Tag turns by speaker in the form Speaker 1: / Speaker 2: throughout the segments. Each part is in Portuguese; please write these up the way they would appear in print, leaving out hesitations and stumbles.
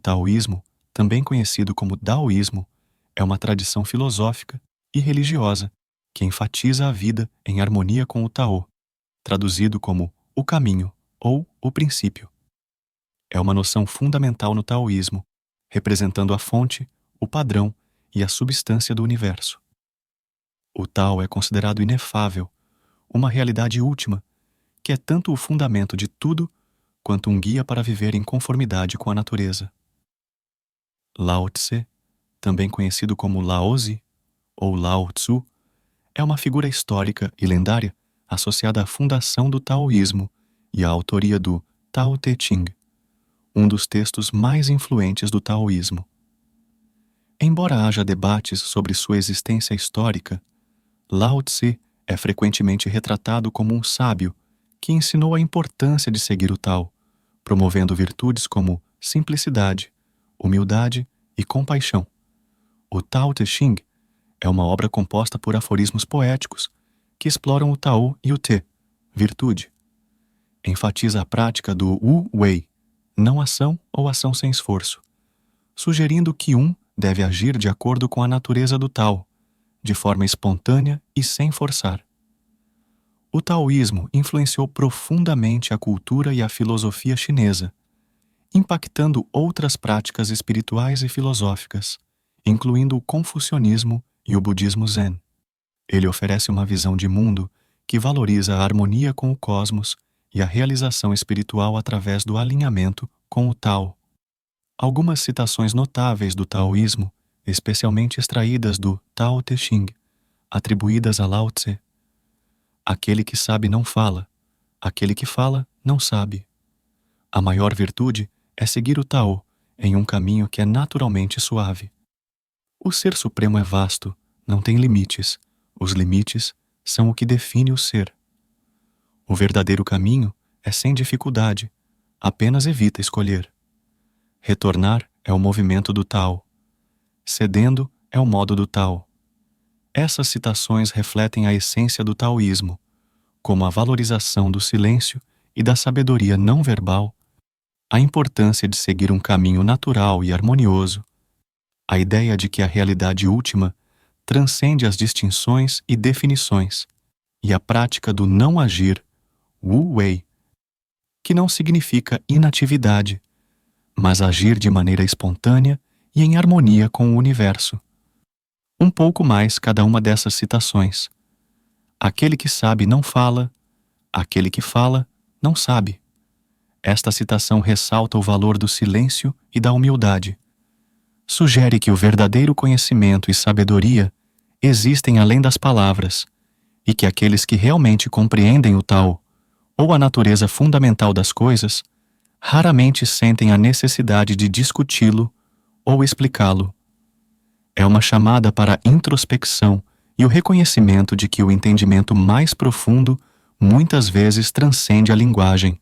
Speaker 1: taoísmo, também conhecido como daoísmo, é uma tradição filosófica e religiosa que enfatiza a vida em harmonia com o Tao, traduzido como o caminho ou o princípio. É uma noção fundamental no taoísmo, representando a fonte, o padrão e a substância do universo. O Tao é considerado inefável, uma realidade última, que é tanto o fundamento de tudo quanto um guia para viver em conformidade com a natureza. Lao Tse, também conhecido como Laozi ou Lao Tzu, é uma figura histórica e lendária associada à fundação do taoísmo e à autoria do Tao Te Ching, um dos textos mais influentes do taoísmo. Embora haja debates sobre sua existência histórica, Lao Tse é frequentemente retratado como um sábio que ensinou a importância de seguir o Tao, promovendo virtudes como simplicidade, humildade e compaixão. O Tao Te Ching é uma obra composta por aforismos poéticos que exploram o Tao e o Te, virtude. Enfatiza a prática do Wu Wei, não ação ou ação sem esforço, sugerindo que um deve agir de acordo com a natureza do Tao, de forma espontânea e sem forçar. O taoísmo influenciou profundamente a cultura e a filosofia chinesa, impactando outras práticas espirituais e filosóficas, incluindo o confucionismo e o budismo zen. Ele oferece uma visão de mundo que valoriza a harmonia com o cosmos e a realização espiritual através do alinhamento com o Tao. Algumas citações notáveis do taoísmo, especialmente extraídas do Tao Te Ching, atribuídas a Lao Tse. Aquele que sabe não fala, aquele que fala não sabe. A maior virtude é seguir o Tao em um caminho que é naturalmente suave. O Ser Supremo é vasto, não tem limites. Os limites são o que define o ser. O verdadeiro caminho é sem dificuldade, apenas evita escolher. Retornar é o movimento do Tao. Cedendo é o modo do Tao. Essas citações refletem a essência do taoísmo, como a valorização do silêncio e da sabedoria não verbal, a importância de seguir um caminho natural e harmonioso, a ideia de que a realidade última transcende as distinções e definições, e a prática do não agir, Wu Wei, que não significa inatividade, mas agir de maneira espontânea e em harmonia com o universo. Um pouco mais cada uma dessas citações. Aquele que sabe não fala, aquele que fala não sabe. Esta citação ressalta o valor do silêncio e da humildade. Sugere que o verdadeiro conhecimento e sabedoria existem além das palavras, e que aqueles que realmente compreendem o Tao, ou a natureza fundamental das coisas, raramente sentem a necessidade de discuti-lo ou explicá-lo. É uma chamada para a introspecção e o reconhecimento de que o entendimento mais profundo muitas vezes transcende a linguagem.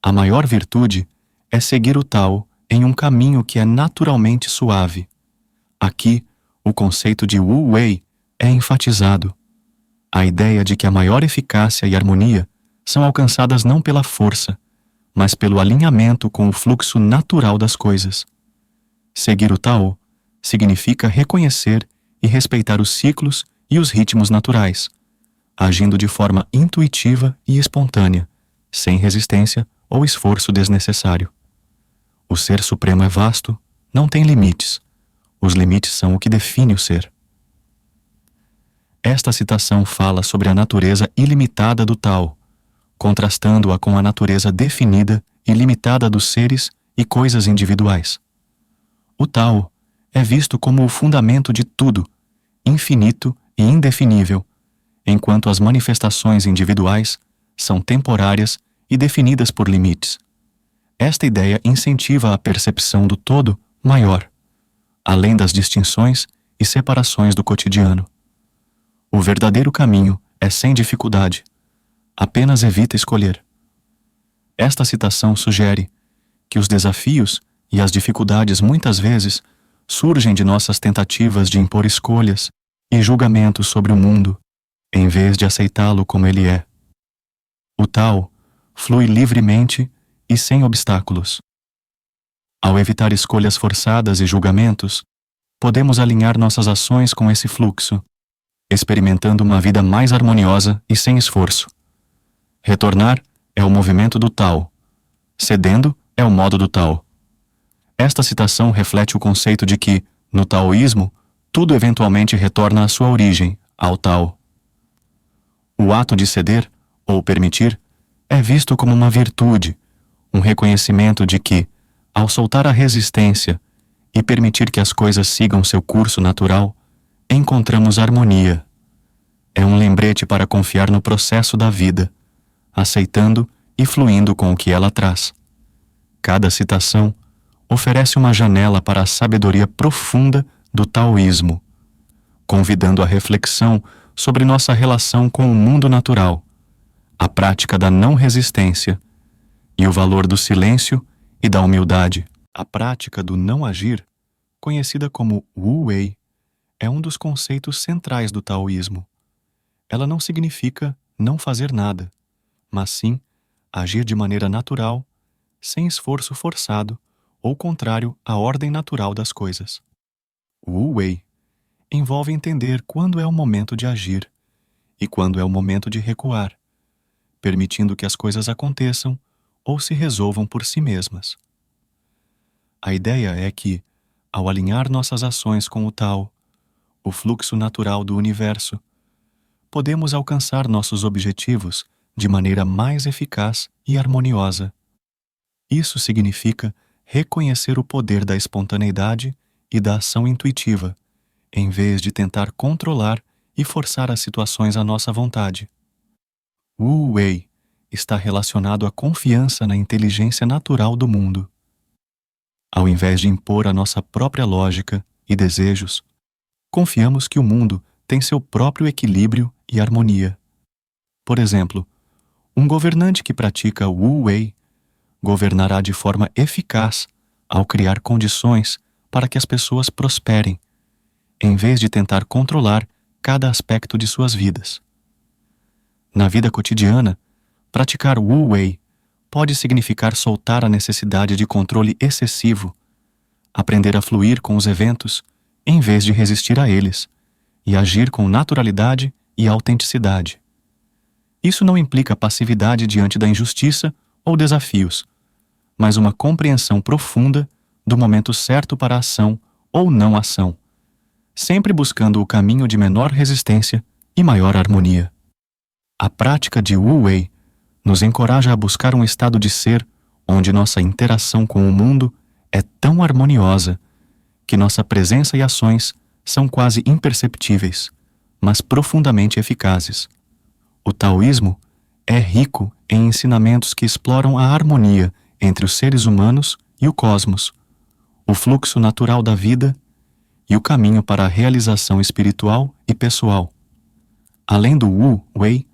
Speaker 1: A maior virtude é seguir o Tao em um caminho que é naturalmente suave. Aqui, o conceito de Wu Wei é enfatizado. A ideia de que a maior eficácia e harmonia são alcançadas não pela força, mas pelo alinhamento com o fluxo natural das coisas. Seguir o Tao significa reconhecer e respeitar os ciclos e os ritmos naturais, agindo de forma intuitiva e espontânea, sem resistência ou esforço desnecessário. O Ser Supremo é vasto, não tem limites. Os limites são o que define o ser. Esta citação fala sobre a natureza ilimitada do Tao, contrastando-a com a natureza definida e limitada dos seres e coisas individuais. O Tao é visto como o fundamento de tudo, infinito e indefinível, enquanto as manifestações individuais são temporárias e definidas por limites. Esta ideia incentiva a percepção do todo maior, além das distinções e separações do cotidiano. O verdadeiro caminho é sem dificuldade, apenas evita escolher. Esta citação sugere que os desafios e as dificuldades muitas vezes surgem de nossas tentativas de impor escolhas e julgamentos sobre o mundo, em vez de aceitá-lo como ele é. O Tao flui livremente e sem obstáculos. Ao evitar escolhas forçadas e julgamentos, podemos alinhar nossas ações com esse fluxo, experimentando uma vida mais harmoniosa e sem esforço. Retornar é o movimento do Tao. Cedendo é o modo do Tao. Esta citação reflete o conceito de que, no taoísmo, tudo eventualmente retorna à sua origem, ao Tao. O ato de ceder, ou permitir, é visto como uma virtude, um reconhecimento de que, ao soltar a resistência e permitir que as coisas sigam seu curso natural, encontramos harmonia. É um lembrete para confiar no processo da vida, aceitando e fluindo com o que ela traz. Cada citação oferece uma janela para a sabedoria profunda do taoísmo, convidando a reflexão sobre nossa relação com o mundo natural, a prática da não resistência e o valor do silêncio e da humildade. A prática do não agir, conhecida como Wu Wei, é um dos conceitos centrais do taoísmo. Ela não significa não fazer nada, mas sim agir de maneira natural, sem esforço forçado ou contrário à ordem natural das coisas. Wu Wei envolve entender quando é o momento de agir e quando é o momento de recuar, permitindo que as coisas aconteçam ou se resolvam por si mesmas. A ideia é que, ao alinhar nossas ações com o Tao, o fluxo natural do universo, podemos alcançar nossos objetivos de maneira mais eficaz e harmoniosa. Isso significa reconhecer o poder da espontaneidade e da ação intuitiva, em vez de tentar controlar e forçar as situações à nossa vontade. Wu Wei está relacionado à confiança na inteligência natural do mundo. Ao invés de impor a nossa própria lógica e desejos, confiamos que o mundo tem seu próprio equilíbrio e harmonia. Por exemplo, um governante que pratica Wu Wei governará de forma eficaz ao criar condições para que as pessoas prosperem, em vez de tentar controlar cada aspecto de suas vidas. Na vida cotidiana, praticar Wu Wei pode significar soltar a necessidade de controle excessivo, aprender a fluir com os eventos em vez de resistir a eles, e agir com naturalidade e autenticidade. Isso não implica passividade diante da injustiça ou desafios, mas uma compreensão profunda do momento certo para a ação ou não ação, sempre buscando o caminho de menor resistência e maior harmonia. A prática de Wu Wei nos encoraja a buscar um estado de ser onde nossa interação com o mundo é tão harmoniosa que nossa presença e ações são quase imperceptíveis, mas profundamente eficazes. O taoísmo é rico em ensinamentos que exploram a harmonia entre os seres humanos e o cosmos, o fluxo natural da vida e o caminho para a realização espiritual e pessoal. Além do Wu Wei,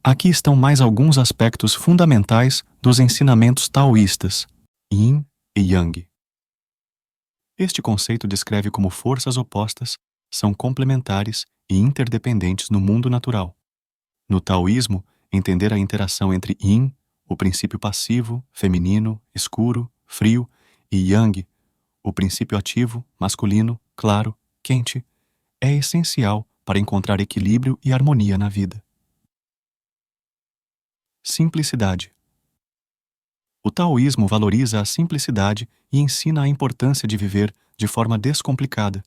Speaker 1: aqui estão mais alguns aspectos fundamentais dos ensinamentos taoístas, Yin e Yang. Este conceito descreve como forças opostas são complementares e interdependentes no mundo natural. No taoísmo, entender a interação entre Yin, o princípio passivo, feminino, escuro, frio, e Yang, o princípio ativo, masculino, claro, quente, é essencial para encontrar equilíbrio e harmonia na vida. Simplicidade. O taoísmo valoriza a simplicidade e ensina a importância de viver de forma descomplicada.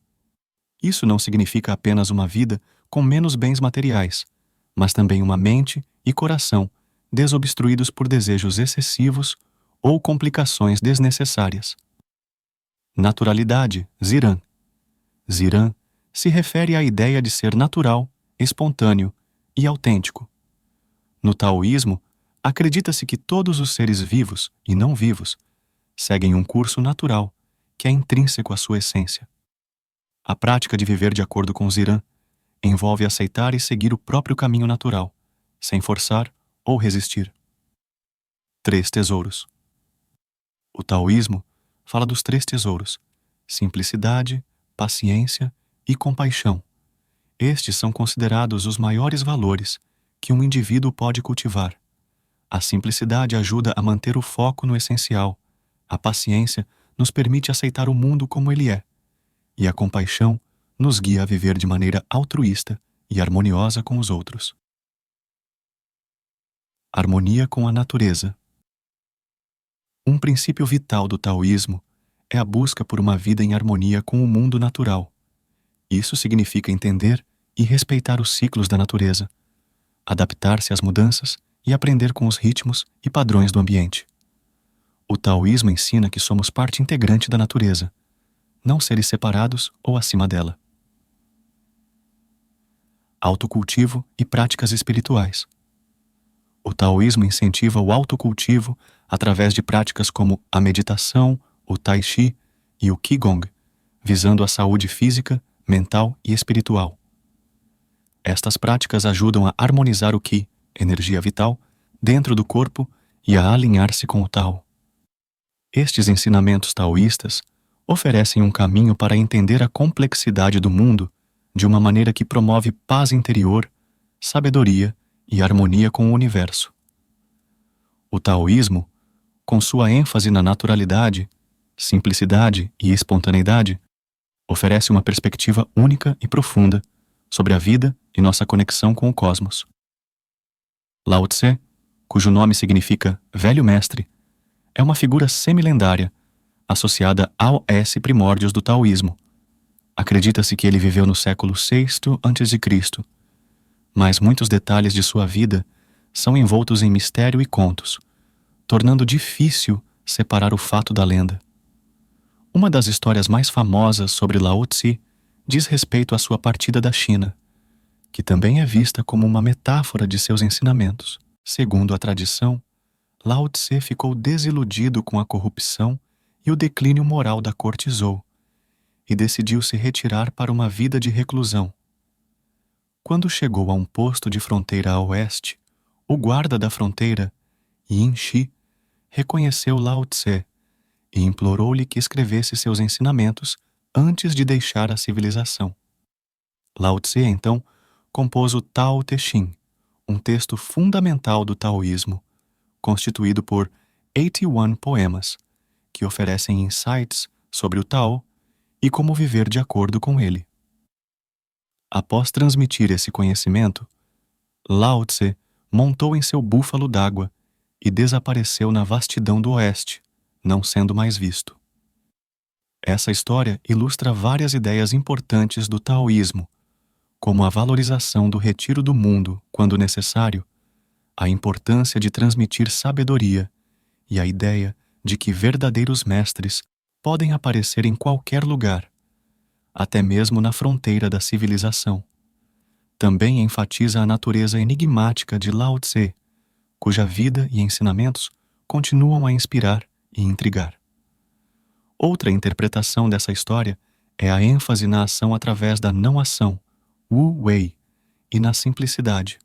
Speaker 1: Isso não significa apenas uma vida com menos bens materiais, mas também uma mente e coração desobstruídos por desejos excessivos ou complicações desnecessárias. Naturalidade, Ziran. Ziran se refere à ideia de ser natural, espontâneo e autêntico. No taoísmo, acredita-se que todos os seres vivos e não vivos seguem um curso natural que é intrínseco à sua essência. A prática de viver de acordo com Ziran envolve aceitar e seguir o próprio caminho natural, sem forçar ou resistir. 3 tesouros. O taoísmo fala dos 3 tesouros: simplicidade, paciência e compaixão. Estes são considerados os maiores valores que um indivíduo pode cultivar. A simplicidade ajuda a manter o foco no essencial, a paciência nos permite aceitar o mundo como ele é, e a compaixão nos guia a viver de maneira altruísta e harmoniosa com os outros. Harmonia com a natureza. Um princípio vital do taoísmo é a busca por uma vida em harmonia com o mundo natural. Isso significa entender e respeitar os ciclos da natureza, adaptar-se às mudanças e aprender com os ritmos e padrões do ambiente. O taoísmo ensina que somos parte integrante da natureza, não seres separados ou acima dela. Autocultivo e práticas espirituais. O taoísmo incentiva o autocultivo através de práticas como a meditação, o tai chi e o qigong, visando a saúde física, mental e espiritual. Estas práticas ajudam a harmonizar o qi, energia vital, dentro do corpo e a alinhar-se com o Tao. Estes ensinamentos taoístas oferecem um caminho para entender a complexidade do mundo de uma maneira que promove paz interior, sabedoria e harmonia com o universo. O taoísmo, com sua ênfase na naturalidade, simplicidade e espontaneidade, oferece uma perspectiva única e profunda sobre a vida e nossa conexão com o cosmos. Lao Tse, cujo nome significa Velho Mestre, é uma figura semilendária associada aos primórdios do taoísmo. Acredita-se que ele viveu no século VI a.C., mas muitos detalhes de sua vida são envoltos em mistério e contos, tornando difícil separar o fato da lenda. Uma das histórias mais famosas sobre Lao Tse diz respeito à sua partida da China, que também é vista como uma metáfora de seus ensinamentos. Segundo a tradição, Lao Tse ficou desiludido com a corrupção e o declínio moral da corte Zhou e decidiu se retirar para uma vida de reclusão. Quando chegou a um posto de fronteira a oeste, o guarda da fronteira, Yin Shi, reconheceu Lao Tse e implorou-lhe que escrevesse seus ensinamentos antes de deixar a civilização. Lao Tse, então, compôs o Tao Te Ching, um texto fundamental do taoísmo, constituído por 81 poemas, que oferecem insights sobre o Tao e como viver de acordo com ele. Após transmitir esse conhecimento, Lao Tse montou em seu búfalo d'água e desapareceu na vastidão do oeste, não sendo mais visto. Essa história ilustra várias ideias importantes do taoísmo, como a valorização do retiro do mundo quando necessário, a importância de transmitir sabedoria e a ideia de que verdadeiros mestres podem aparecer em qualquer lugar, até mesmo na fronteira da civilização. Também enfatiza a natureza enigmática de Lao Tse, cuja vida e ensinamentos continuam a inspirar e intrigar. Outra interpretação dessa história é a ênfase na ação através da não-ação, Wu Wei, e na simplicidade.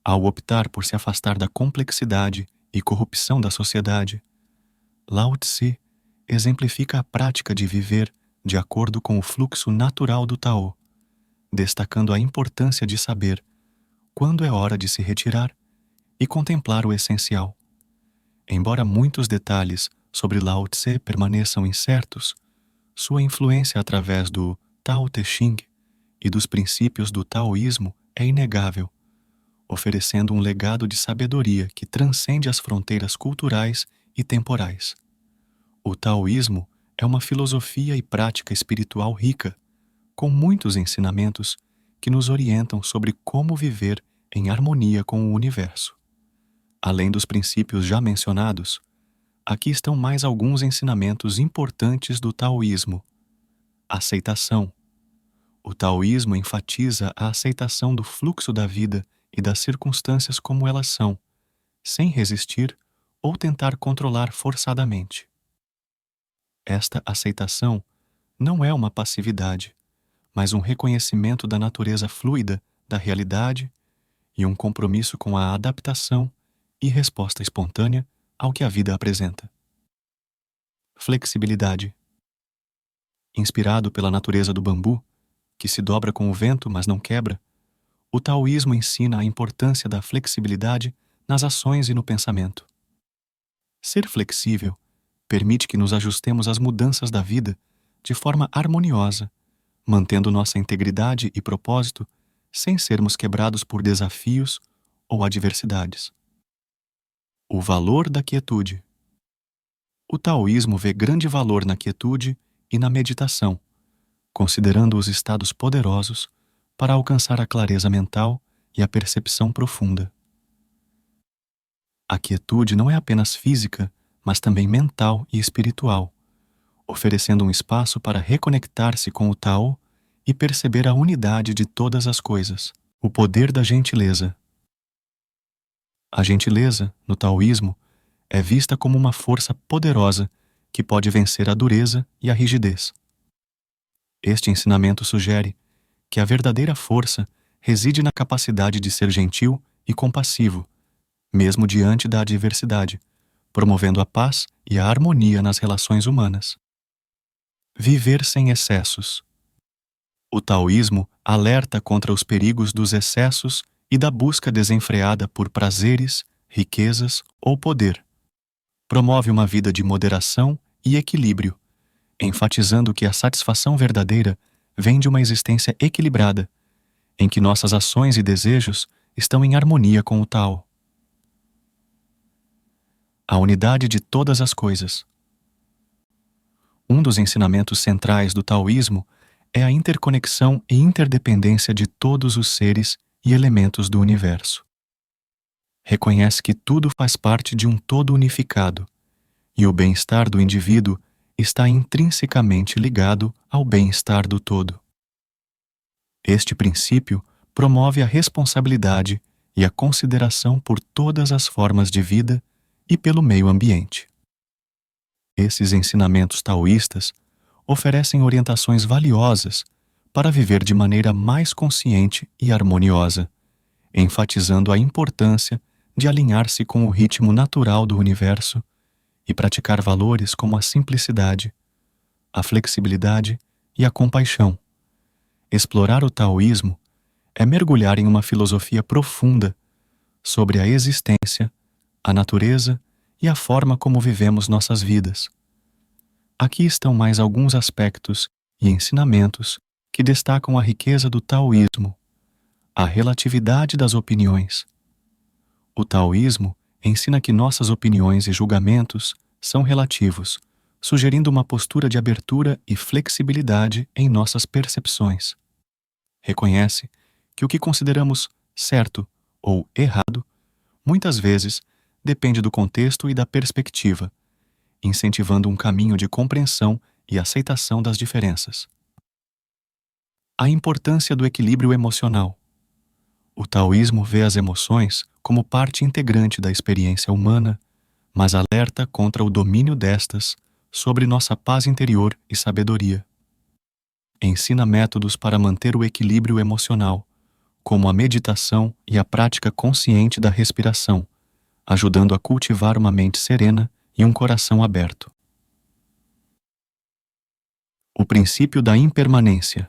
Speaker 1: Ao optar por se afastar da complexidade e corrupção da sociedade, Lao Tse exemplifica a prática de viver de acordo com o fluxo natural do Tao, destacando a importância de saber quando é hora de se retirar e contemplar o essencial. Embora muitos detalhes sobre Lao Tse permaneçam incertos, sua influência através do Tao Te Ching e dos princípios do taoísmo é inegável, oferecendo um legado de sabedoria que transcende as fronteiras culturais e temporais. O taoísmo é uma filosofia e prática espiritual rica, com muitos ensinamentos que nos orientam sobre como viver em harmonia com o universo. Além dos princípios já mencionados, aqui estão mais alguns ensinamentos importantes do taoísmo. Aceitação. O taoísmo enfatiza a aceitação do fluxo da vida e das circunstâncias como elas são, sem resistir ou tentar controlar forçadamente. Esta aceitação não é uma passividade, mas um reconhecimento da natureza fluida da realidade e um compromisso com a adaptação e resposta espontânea ao que a vida apresenta. Flexibilidade. Inspirado pela natureza do bambu, que se dobra com o vento, mas não quebra, o taoísmo ensina a importância da flexibilidade nas ações e no pensamento. Ser flexível permite que nos ajustemos às mudanças da vida de forma harmoniosa, mantendo nossa integridade e propósito sem sermos quebrados por desafios ou adversidades. O valor da quietude. O taoísmo vê grande valor na quietude e na meditação, considerando os estados poderosos para alcançar a clareza mental e a percepção profunda. A quietude não é apenas física, mas também mental e espiritual, oferecendo um espaço para reconectar-se com o Tao e perceber a unidade de todas as coisas. O poder da gentileza. A gentileza, no taoísmo, é vista como uma força poderosa que pode vencer a dureza e a rigidez. Este ensinamento sugere que a verdadeira força reside na capacidade de ser gentil e compassivo, mesmo diante da adversidade, promovendo a paz e a harmonia nas relações humanas. Viver sem excessos. O taoísmo alerta contra os perigos dos excessos e da busca desenfreada por prazeres, riquezas ou poder. Promove uma vida de moderação e equilíbrio, enfatizando que a satisfação verdadeira vem de uma existência equilibrada, em que nossas ações e desejos estão em harmonia com o Tao. A unidade de todas as coisas. Um dos ensinamentos centrais do taoísmo é a interconexão e interdependência de todos os seres e elementos do universo. Reconhece que tudo faz parte de um todo unificado, e o bem-estar do indivíduo está intrinsecamente ligado ao bem-estar do todo. Este princípio promove a responsabilidade e a consideração por todas as formas de vida e pelo meio ambiente. Esses ensinamentos taoístas oferecem orientações valiosas para viver de maneira mais consciente e harmoniosa, enfatizando a importância de alinhar-se com o ritmo natural do universo e praticar valores como a simplicidade, a flexibilidade e a compaixão. Explorar o taoísmo é mergulhar em uma filosofia profunda sobre a existência, a natureza e a forma como vivemos nossas vidas. Aqui estão mais alguns aspectos e ensinamentos que destacam a riqueza do taoísmo. A relatividade das opiniões. O taoísmo ensina que nossas opiniões e julgamentos são relativos, sugerindo uma postura de abertura e flexibilidade em nossas percepções. Reconhece que o que consideramos certo ou errado, muitas vezes, depende do contexto e da perspectiva, incentivando um caminho de compreensão e aceitação das diferenças. A importância do equilíbrio emocional. O taoísmo vê as emoções como parte integrante da experiência humana, mas alerta contra o domínio destas sobre nossa paz interior e sabedoria. Ensina métodos para manter o equilíbrio emocional, como a meditação e a prática consciente da respiração, ajudando a cultivar uma mente serena e um coração aberto. O princípio da impermanência.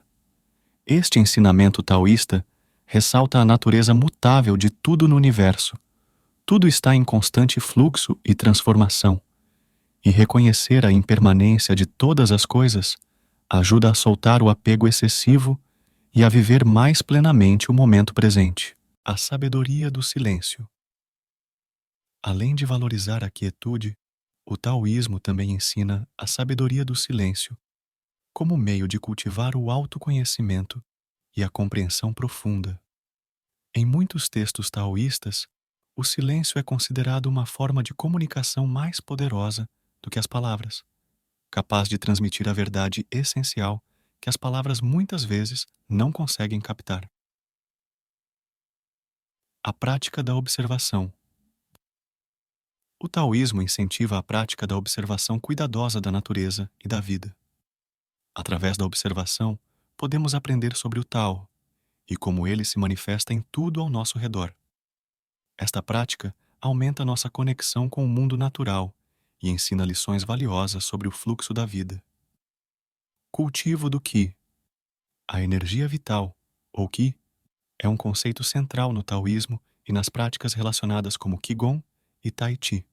Speaker 1: Este ensinamento taoísta ressalta a natureza mutável de tudo no universo. Tudo está em constante fluxo e transformação, e reconhecer a impermanência de todas as coisas ajuda a soltar o apego excessivo e a viver mais plenamente o momento presente. A sabedoria do silêncio. Além de valorizar a quietude, o taoísmo também ensina a sabedoria do silêncio como meio de cultivar o autoconhecimento e a compreensão profunda. Em muitos textos taoístas, o silêncio é considerado uma forma de comunicação mais poderosa do que as palavras, capaz de transmitir a verdade essencial que as palavras muitas vezes não conseguem captar. A prática da observação. O taoísmo incentiva a prática da observação cuidadosa da natureza e da vida. Através da observação, podemos aprender sobre o Tao e como ele se manifesta em tudo ao nosso redor. Esta prática aumenta nossa conexão com o mundo natural e ensina lições valiosas sobre o fluxo da vida. Cultivo do Qi. A energia vital, ou Qi, é um conceito central no taoísmo e nas práticas relacionadas como Qigong e Tai Chi.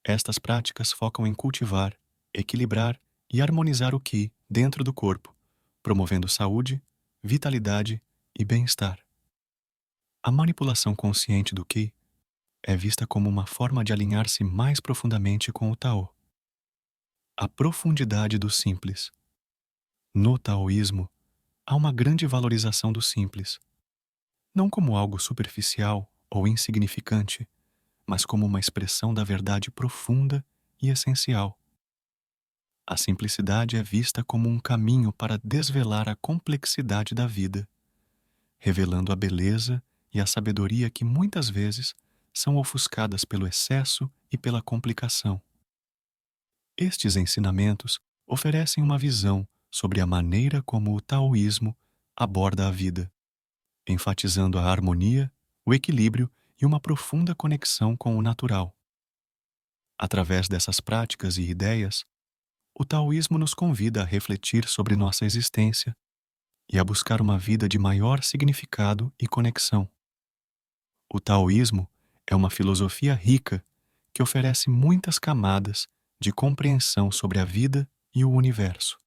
Speaker 1: Estas práticas focam em cultivar, equilibrar e harmonizar o Qi dentro do corpo, promovendo saúde, vitalidade e bem-estar. A manipulação consciente do Qi é vista como uma forma de alinhar-se mais profundamente com o Tao. A profundidade do simples. No taoísmo, há uma grande valorização do simples, não como algo superficial ou insignificante, mas como uma expressão da verdade profunda e essencial. A simplicidade é vista como um caminho para desvelar a complexidade da vida, revelando a beleza e a sabedoria que muitas vezes são ofuscadas pelo excesso e pela complicação. Estes ensinamentos oferecem uma visão sobre a maneira como o taoísmo aborda a vida, enfatizando a harmonia, o equilíbrio e uma profunda conexão com o natural. Através dessas práticas e ideias, o taoísmo nos convida a refletir sobre nossa existência e a buscar uma vida de maior significado e conexão. O taoísmo é uma filosofia rica que oferece muitas camadas de compreensão sobre a vida e o universo.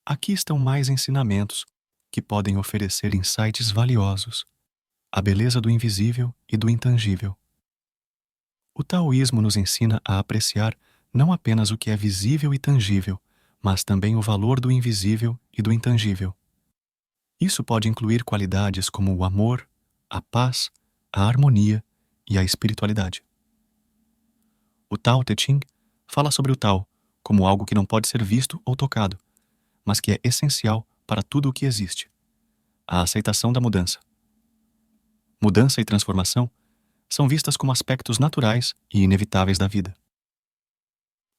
Speaker 1: Aqui estão mais ensinamentos que podem oferecer insights valiosos, a beleza do invisível e do intangível. O taoísmo nos ensina a apreciar não apenas o que é visível e tangível, mas também o valor do invisível e do intangível. Isso pode incluir qualidades como o amor, a paz, a harmonia e a espiritualidade. O Tao Te Ching fala sobre o Tao como algo que não pode ser visto ou tocado, mas que é essencial para tudo o que existe. A aceitação da mudança. Mudança e transformação são vistas como aspectos naturais e inevitáveis da vida.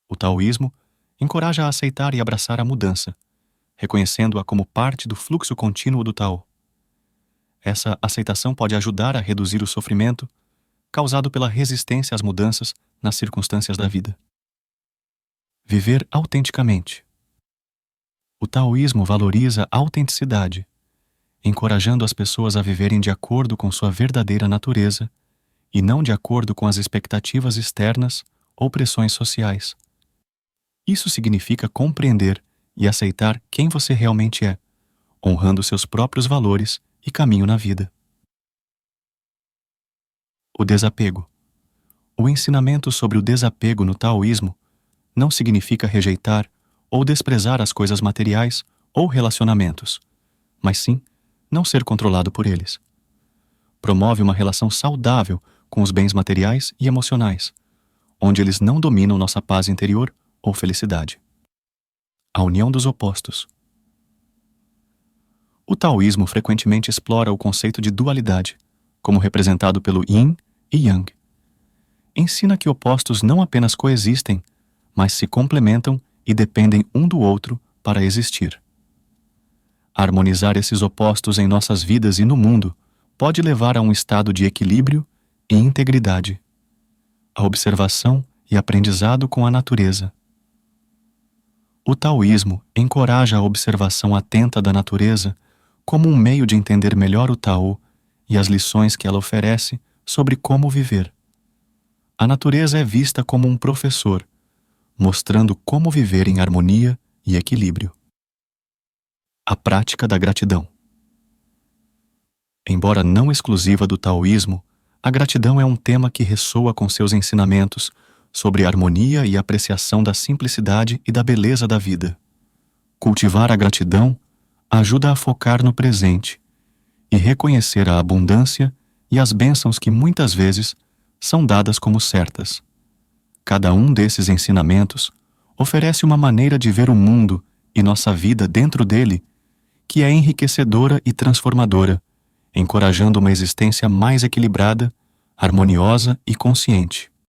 Speaker 1: O taoísmo encoraja a aceitar e abraçar a mudança, reconhecendo-a como parte do fluxo contínuo do Tao. Essa aceitação pode ajudar a reduzir o sofrimento causado pela resistência às mudanças nas circunstâncias da vida. Viver autenticamente. O taoísmo valoriza a autenticidade, encorajando as pessoas a viverem de acordo com sua verdadeira natureza e não de acordo com as expectativas externas ou pressões sociais. Isso significa compreender e aceitar quem você realmente é, honrando seus próprios valores e caminho na vida. O desapego. O ensinamento sobre o desapego no taoísmo não significa rejeitar ou desprezar as coisas materiais ou relacionamentos, mas sim não ser controlado por eles. Promove uma relação saudável com os bens materiais e emocionais, onde eles não dominam nossa paz interior ou felicidade. A união dos opostos. O taoísmo frequentemente explora o conceito de dualidade, como representado pelo Yin e Yang. Ensina que opostos não apenas coexistem, mas se complementam e dependem um do outro para existir. Harmonizar esses opostos em nossas vidas e no mundo pode levar a um estado de equilíbrio e integridade, a observação e aprendizado com a natureza. O taoísmo encoraja a observação atenta da natureza como um meio de entender melhor o Tao e as lições que ela oferece sobre como viver. A natureza é vista como um professor, mostrando como viver em harmonia e equilíbrio. A prática da gratidão. Embora não exclusiva do taoísmo, a gratidão é um tema que ressoa com seus ensinamentos sobre harmonia e apreciação da simplicidade e da beleza da vida. Cultivar a gratidão ajuda a focar no presente e reconhecer a abundância e as bênçãos que muitas vezes são dadas como certas. Cada um desses ensinamentos oferece uma maneira de ver o mundo e nossa vida dentro dele que é enriquecedora e transformadora, encorajando uma existência mais equilibrada, harmoniosa e consciente.